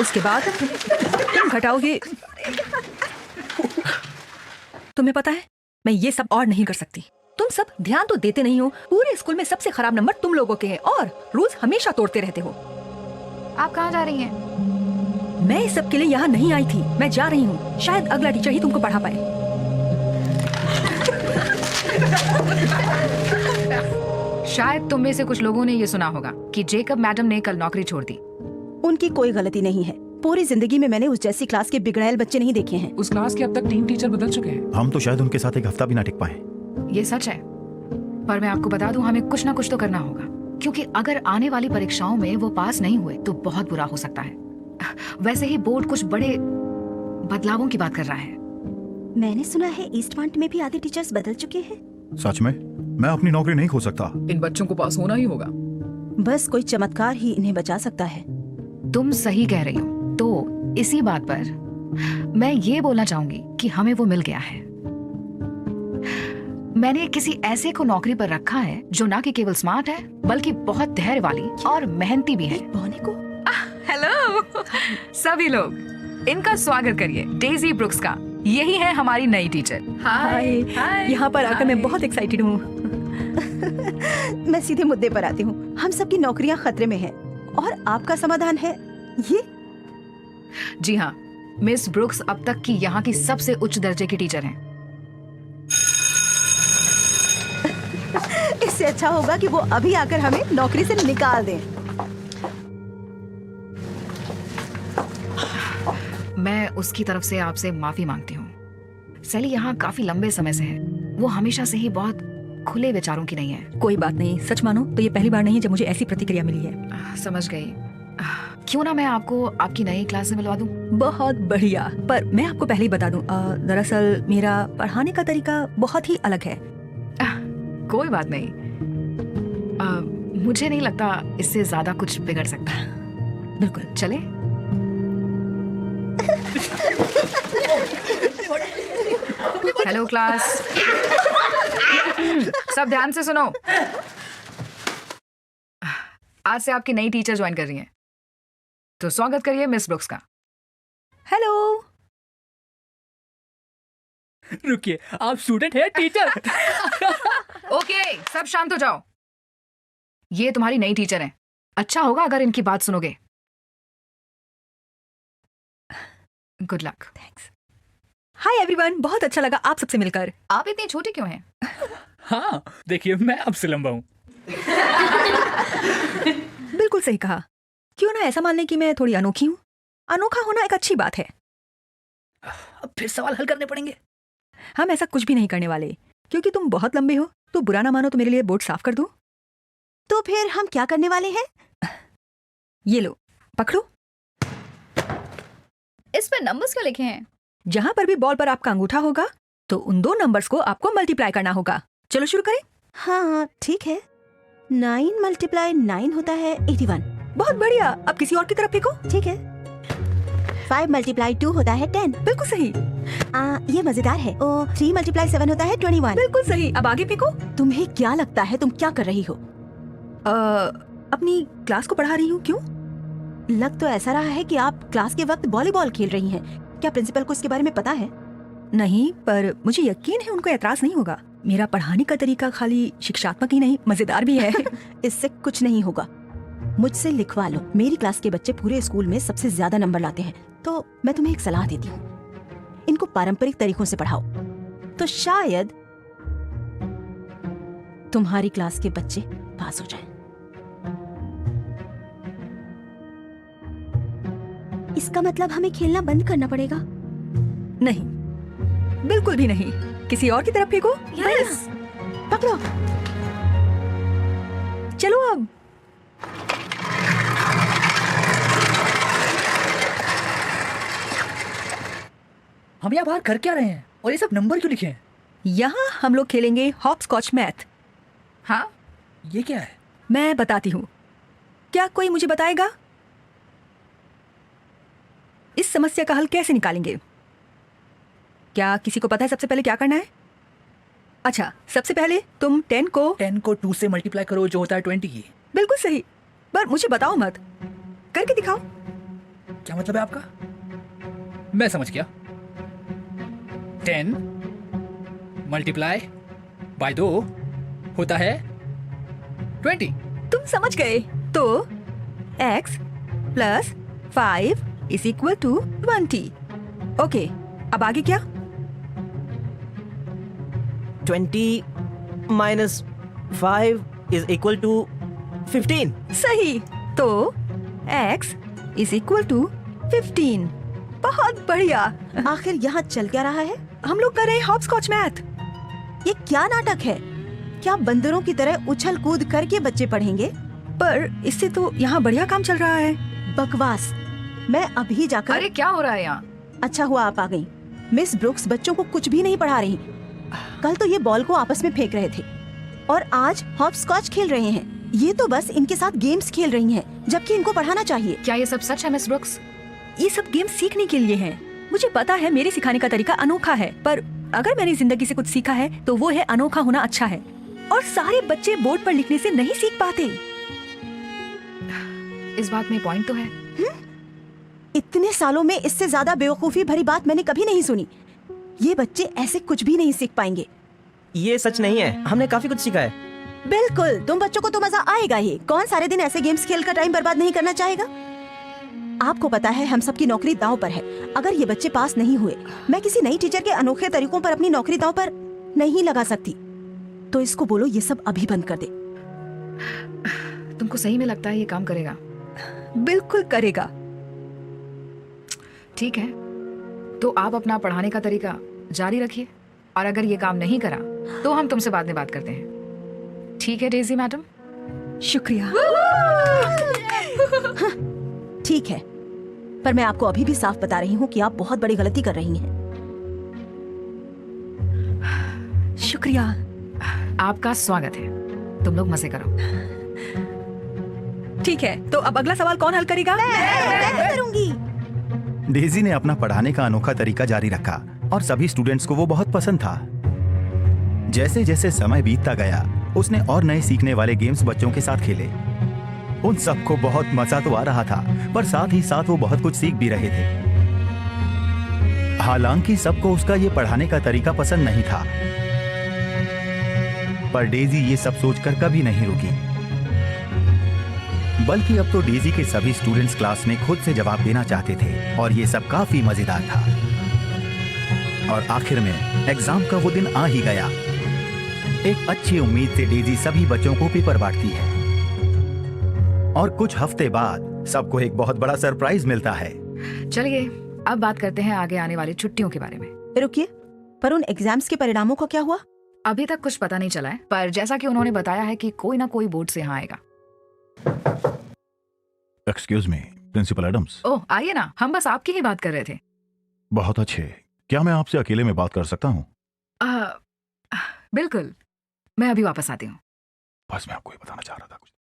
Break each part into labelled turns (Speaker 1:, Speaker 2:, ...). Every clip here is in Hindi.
Speaker 1: उसके बाद तुम घटाओगे। तुम्हें पता है मैं ये सब और नहीं कर सकती। तुम सब ध्यान तो देते नहीं हो। पूरे स्कूल में सबसे खराब नंबर तुम लोगों के हैं और रूल्स हमेशा तोड़ते रहते हो।
Speaker 2: आप कहाँ जा रही हैं?
Speaker 1: मैं इस सब के लिए यहाँ नहीं आई थी। मैं जा रही हूँ। शायद अगला टीचर ही तुमको पढ़ा पाए।
Speaker 2: शायद तुम में से कुछ लोगों ने ये सुना होगा कि जेकब मैडम ने कल नौकरी छोड़ दी।
Speaker 3: उनकी कोई गलती नहीं है। पूरी जिंदगी में मैंने उस जैसी क्लास के बिगड़ैल बच्चे नहीं देखे हैं।
Speaker 4: उस क्लास के अब तक 3 टीचर बदल चुके हैं।
Speaker 5: हम तो शायद उनके साथ एक हफ्ता भी ना टिक पाए।
Speaker 2: ये सच है, पर मैं आपको बता दूं, हमें कुछ ना कुछ तो करना होगा, क्योंकि अगर आने वाली परीक्षाओं में वो पास नहीं हुए तो बहुत बुरा हो सकता है। वैसे ही बोर्ड कुछ बड़े बदलावों की बात कर रहा है।
Speaker 3: मैंने सुना है ईस्ट पॉइंट में भी आधे टीचर्स बदल चुके हैं।
Speaker 5: सच में? मैं अपनी नौकरी नहीं खो सकता।
Speaker 4: इन बच्चों को पास होना ही होगा।
Speaker 3: बस कोई चमत्कार ही इन्हें बचा सकता है।
Speaker 2: तुम सही कह रही हो। तो इसी बात पर मैं ये बोलना चाहूंगी कि हमें वो मिल गया है। मैंने किसी ऐसे को नौकरी पर रखा है जो ना कि केवल स्मार्ट है बल्कि बहुत धैर्य वाली और मेहनती भी है।
Speaker 3: बौने को
Speaker 2: हेलो सभी लोग, इनका स्वागत करिए डेजी ब्रुक्स का। यही है हमारी नई टीचर।
Speaker 1: हाय। यहाँ पर आकर मैं बहुत एक्साइटेड हूँ।
Speaker 3: मैं सीधे मुद्दे पर आती हूँ। हम सबकी नौकरियाँ खतरे में हैं और आपका समाधान है ये।
Speaker 2: जी हाँ, मिस ब्रुक्स अब तक की यहाँ की सबसे उच्च दर्जे की टीचर हैं।
Speaker 3: इससे अच्छा होगा कि वो अभी आकर हमें नौकरी से निकाल दें।
Speaker 2: मैं उसकी तरफ से आपसे माफी मांगती हूँ। सैली यहाँ काफी लंबे समय से है। वो हमेशा से ही बहुत खुले विचारों की नहीं है।
Speaker 1: कोई बात नहीं, सच मानो तो ये पहली बार नहीं जब मुझे ऐसी प्रतिक्रिया मिली है।
Speaker 2: समझ गई। क्यों ना मैं आपको आपकी नई क्लास से मिलवा दूं?
Speaker 1: बहुत बढ़िया। पर मैं आपको पहले ही बता दूं, दरअसल मेरा पढ़ाने का तरीका बहुत ही अलग है।
Speaker 2: कोई बात नहीं। मुझे नहीं लगता इससे ज्यादा कुछ बिगड़ सकता।
Speaker 1: बिल्कुल।
Speaker 2: चले? हेलो क्लास, सब ध्यान से सुनो। आज से आपकी नई टीचर ज्वाइन कर रही हैं, तो स्वागत करिए मिस ब्रुक्स का।
Speaker 1: हेलो।
Speaker 4: रुकिए, आप स्टूडेंट हैं टीचर?
Speaker 2: ओके, सब शांत हो जाओ। ये तुम्हारी नई टीचर है। अच्छा होगा अगर इनकी बात सुनोगे। Good luck.
Speaker 1: Thanks. Hi everyone, बहुत अच्छा लगा आप सबसे मिलकर।
Speaker 2: आप इतनी छोटी क्यों हैं?
Speaker 4: हाँ, देखिए मैं आपसे लंबा हूँ।
Speaker 1: बिल्कुल सही कहा। क्यों ना ऐसा मान लें कि मैं थोड़ी अनोखी हूँ। अनोखा होना एक अच्छी बात है।
Speaker 4: अब फिर सवाल हल करने पड़ेंगे।
Speaker 1: हम ऐसा कुछ भी नहीं करने वाले, क्योंकि तुम बहुत लंबे हो। तो बुरा ना मानो तो मेरे लिए बोर्ड साफ कर दो।
Speaker 3: तो फिर हम क्या करने वाले हैं?
Speaker 1: ये लो, पकड़ो।
Speaker 6: इस पर नंबर्स क्यों लिखे हैं?
Speaker 1: जहां पर भी बॉल पर आपका अंगूठा होगा तो उन 2 नंबर्स को आपको मल्टीप्लाई करना होगा। चलो शुरू करें।
Speaker 3: हाँ ठीक है। 9 × 9 होता है 81।
Speaker 1: बहुत बढ़िया। अब किसी और की तरफ फेंको।
Speaker 3: ठीक है। 5 × 2 होता है 10।
Speaker 1: बिल्कुल सही।
Speaker 3: ये मजेदार है। 3 × 7 होता है 21।
Speaker 1: बिल्कुल सही। अब आगे फेंको।
Speaker 3: तुम्हें क्या लगता है तुम क्या कर रही हो?
Speaker 1: अपनी क्लास को पढ़ा रही हूँ। क्यों?
Speaker 3: लग तो ऐसा रहा है कि आप क्लास के वक्त वॉलीबॉल खेल रही हैं। क्या प्रिंसिपल को इसके बारे में पता है?
Speaker 1: नहीं, पर मुझे यकीन है उनको एतराज नहीं होगा। मेरा पढ़ाने का तरीका खाली शिक्षात्मक ही नहीं, मजेदार भी है।
Speaker 3: इससे कुछ नहीं होगा। मुझसे लिखवा लो। मेरी क्लास के बच्चे पूरे स्कूल में सबसे ज्यादा नंबर लाते हैं। तो मैं तुम्हें एक सलाह देती हूँ, इनको पारंपरिक तरीकों से पढ़ाओ, तो शायद तुम्हारी क्लास के बच्चे पास हो जाएं। इसका मतलब हमें खेलना बंद करना पड़ेगा?
Speaker 1: नहीं, बिल्कुल भी नहीं। किसी और की तरफ फेंको।
Speaker 3: यस। पकड़ो।
Speaker 1: चलो अब।
Speaker 4: हम यहाँ बाहर कर क्या रहे हैं और ये सब नंबर क्यों लिखे हैं?
Speaker 1: यहाँ हम लोग खेलेंगे हॉप स्कॉच मैथ।
Speaker 2: हाँ,
Speaker 4: ये क्या है?
Speaker 1: मैं बताती हूँ। क्या कोई मुझे बताएगा इस समस्या का हल कैसे निकालेंगे? क्या किसी को पता है सबसे पहले क्या करना है? अच्छा, सबसे पहले तुम 10 को
Speaker 4: 2 से मल्टीप्लाई करो जो होता है 20।
Speaker 1: बिल्कुल सही। पर मुझे बताओ मत, करके दिखाओ।
Speaker 4: क्या मतलब है आपका? मैं समझ गया। 10 मल्टीप्लाई बाय 2 होता है 20।
Speaker 1: तुम समझ गए। तो x plus 5 is equal to 20। Okay, अब आगे क्या?
Speaker 6: 20 minus 5 is equal to 15.
Speaker 1: सही। तो x इज इक्वल टू 15। बहुत बढ़िया।
Speaker 3: आखिर यहाँ चल क्या रहा है?
Speaker 1: हम लोग कर रहे हैं हॉपस्कॉच मैथ।
Speaker 3: ये क्या नाटक है? क्या बंदरों की तरह उछल कूद करके बच्चे पढ़ेंगे?
Speaker 1: पर इससे तो यहाँ बढ़िया काम चल रहा है।
Speaker 3: बकवास। मैं अभी जाकर।
Speaker 2: अरे क्या हो रहा है यहाँ?
Speaker 3: अच्छा हुआ आप आ गई। मिस ब्रुक्स बच्चों को कुछ भी नहीं पढ़ा रही। कल तो ये बॉल को आपस में फेंक रहे थे और आज हॉपस्कॉच खेल रहे हैं। ये तो बस इनके साथ गेम्स खेल रही हैं, जबकि इनको पढ़ाना चाहिए।
Speaker 2: क्या ये सब सच है मिस ब्रुक्स?
Speaker 1: ये सब गेम सीखने के लिए हैं। मुझे पता है मेरे सिखाने का तरीका अनोखा है, पर अगर मैंने जिंदगी से कुछ सीखा है तो वो है अनोखा होना अच्छा है। और सारे बच्चे बोर्ड पर लिखने से नहीं सीख पाते।
Speaker 2: इस बात में पॉइंट तो है।
Speaker 3: इतने सालों में इससे ज्यादा बेवकूफी भरी बात मैंने कभी नहीं सुनी। ये बच्चे ऐसे कुछ भी नहीं सीख पाएंगे।
Speaker 6: ये सच नहीं है, हमने काफी कुछ सीखा है।
Speaker 3: बिल्कुल, तुम बच्चों को तो मजा आएगा ही। कौन सारे दिन ऐसे गेम्स खेल कर टाइम बर्बाद नहीं करना चाहेगा? आपको पता है हम सबकी नौकरी दांव पर है। अगर ये बच्चे पास नहीं हुए, मैं किसी नई टीचर के अनोखे तरीकों पर अपनी नौकरी दांव पर नहीं लगा सकती। तो इसको बोलो ये सब अभी बंद कर दे।
Speaker 2: तुमको सही में लगता है ये काम करेगा?
Speaker 1: बिल्कुल करेगा।
Speaker 2: ठीक है, तो आप अपना पढ़ाने का तरीका जारी रखिए, और अगर ये काम नहीं करा तो हम तुमसे बाद में बात करते हैं। ठीक है डेजी मैडम?
Speaker 1: शुक्रिया।
Speaker 3: ठीक है, पर मैं आपको अभी भी साफ बता रही हूँ कि आप बहुत बड़ी गलती कर रही हैं।
Speaker 1: शुक्रिया।
Speaker 2: आपका स्वागत है। तुम लोग मजे करो।
Speaker 1: ठीक है, तो अब अगला सवाल कौन हल करेगा?
Speaker 3: मैं करूंगी।
Speaker 5: डेजी ने अपना पढ़ाने का अनोखा तरीका जारी रखा और सभी स्टूडेंट्स को वो बहुत पसंद था। जैसे जैसे समय बीतता गया, उसने और नए सीखने वाले गेम्स बच्चों के साथ खेले। उन सबको बहुत मजा तो आ रहा था, पर साथ ही साथ वो बहुत कुछ सीख भी रहे थे। हालांकि सबको उसका ये पढ़ाने का तरीका पसंद नहीं था, पर डेजी ये सब सोचकर कभी नहीं रुकी। बल्कि अब तो डेजी के सभी स्टूडेंट्स क्लास में खुद से जवाब देना चाहते थे और ये सब काफी मजेदार था। और आखिर में एग्जाम का वो दिन आ ही गया। एक अच्छी उम्मीद से डेजी सभी बच्चों को पेपर बांटती है और कुछ हफ्ते बाद सबको एक बहुत बड़ा सरप्राइज मिलता है।
Speaker 2: चलिए अब बात करते हैं आगे आने वाली छुट्टियों के बारे में।
Speaker 3: रुकिए, पर उन एग्जाम्स के परिणामों का क्या हुआ?
Speaker 2: अभी तक कुछ पता नहीं चला है, पर जैसा कि उन्होंने बताया है कि कोई ना कोई बोर्ड से यहाँ आएगा।
Speaker 5: Excuse me, principal Adams.
Speaker 2: ओह आइए ना, हम बस आपकी ही बात कर रहे थे।
Speaker 5: बहुत अच्छे। क्या मैं आपसे अकेले में बात कर सकता हूँ?
Speaker 2: बिल्कुल, मैं अभी वापस आती हूँ।
Speaker 5: बस मैं आपको ये बताना चाह रहा था कुछ।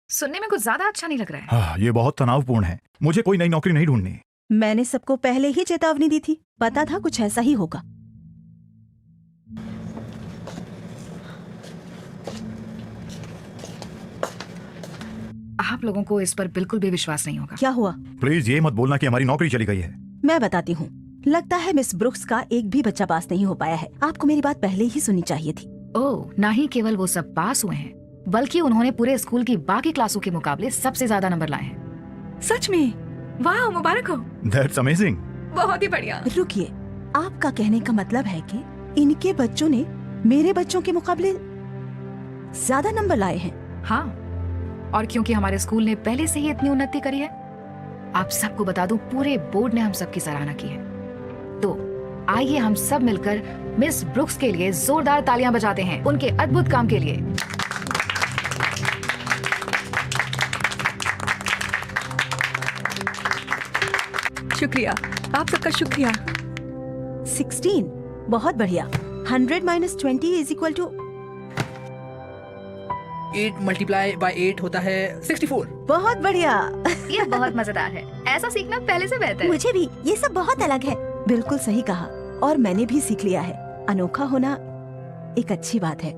Speaker 2: सुनने में कुछ ज्यादा अच्छा नहीं लग रहा है।
Speaker 5: हाँ, ये बहुत तनावपूर्ण है। मुझे कोई नई नौकरी नहीं ढूंढनी।
Speaker 3: मैंने सबको पहले ही चेतावनी दी थी, पता था कुछ ऐसा ही होगा।
Speaker 2: आप लोगों को इस पर बिल्कुल भी विश्वास नहीं होगा।
Speaker 3: क्या हुआ?
Speaker 5: प्लीज ये मत बोलना कि हमारी नौकरी चली गई है।
Speaker 3: मैं बताती हूँ। लगता है मिस ब्रुक्स का एक भी बच्चा पास नहीं हो पाया है। आपको मेरी बात पहले ही सुननी चाहिए थी।
Speaker 2: ओह, ना ही केवल वो सब पास हुए हैं, बल्कि उन्होंने पूरे स्कूल की बाकी क्लासों के मुकाबले सबसे ज्यादा नंबर लाए हैं।
Speaker 1: सच में? वाह, मुबारक हो।
Speaker 5: That's amazing.
Speaker 1: बहुत ही बढ़िया।
Speaker 3: रुकिए, आपका कहने का मतलब है कि इनके बच्चों ने मेरे बच्चों के मुकाबले ज्यादा नंबर लाए हैं?
Speaker 2: हाँ, और क्योंकि हमारे स्कूल ने पहले से ही इतनी उन्नति करी है, आप सबको बता दूं, पूरे बोर्ड ने हम सबकी सराहना की है। तो आइए हम सब मिलकर मिस ब्रुक्स के लिए जोरदार तालियां बजाते हैं उनके अद्भुत काम के लिए।
Speaker 1: शुक्रिया, आप सबका शुक्रिया।
Speaker 3: 16, बहुत बढ़िया। 100 - 20 is equal to
Speaker 4: 8 multiply by 8 होता है 64।
Speaker 3: बहुत बढ़िया।
Speaker 2: ये बहुत मजेदार है। ऐसा सीखना पहले से बेहतर है।
Speaker 3: मुझे भी ये सब बहुत अलग है। बिल्कुल सही कहा, और मैंने भी सीख लिया है, अनोखा होना एक अच्छी बात है।